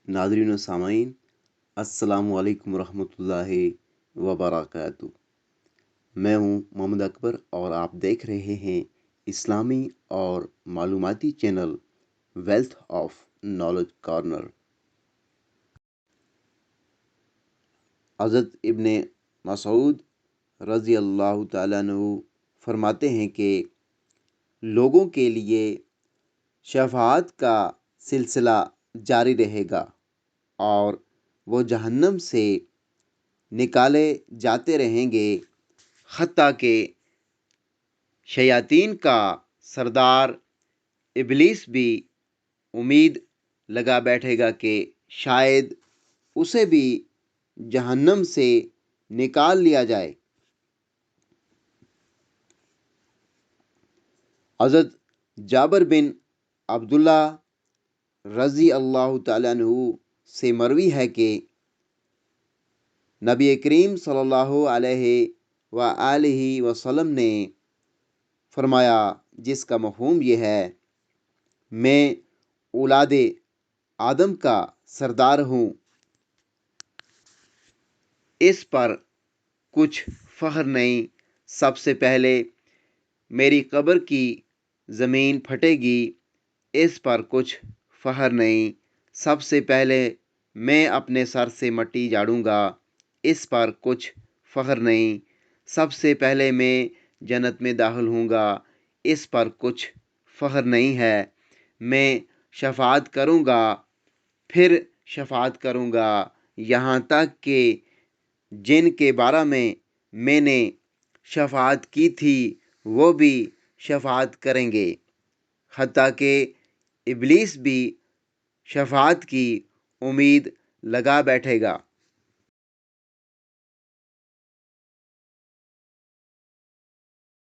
नाज़रीन व सामाईन, अस्सलामु अलैकुम रहमतुल्लाहि व बरकातुहू। मैं हूँ मोहम्मद अकबर और आप देख रहे हैं इस्लामी और मालूमाती channel wealth of knowledge corner. हज़रत इब्ने मसूद रज़ी अल्लाह तआला अन्हु फरमाते हैं कि लोगों के लिए शफ़ाअत का सिलसिला जारी रहेगा और वो जहन्नम से निकाले जाते रहेंगे, हत्ता कि शयातीन का सरदार इबलीस भी उम्मीद लगा बैठेगा कि शायद उसे भी जहन्नम से निकाल लिया जाए। हज़रत जाबिर बिन अब्दुल्ला रज़ी अल्लाह तआला अन्हु से मरवी है कि नबी करीम सल्लल्लाहु अलैहि व आलिहि वसल्लम ने फरमाया, जिसका मफ़हूम ये है, मैं औलादे आदम का सरदार हूँ, इस पर कुछ फ़ख्र नहीं। सबसे पहले मेरी कब्र की ज़मीन फटेगी, इस पर कुछ फ़ख्र नहीं। सबसे पहले मैं अपने सर से मिट्टी झाड़ूंगा, इस पर कुछ फ़ख्र नहीं। सबसे पहले मैं जन्नत में दाखिल होऊंगा, इस पर कुछ फ़ख्र नहीं है। मैं शफ़ाअत करूंगा, फिर शफ़ाअत करूंगा, यहाँ तक कि जिनके बारे में मैंने शफ़ाअत की थी वो भी शफ़ाअत करेंगे, हत्ता कि इबलीस भी शफ़ाअत की उम्मीद लगा बैठेगा।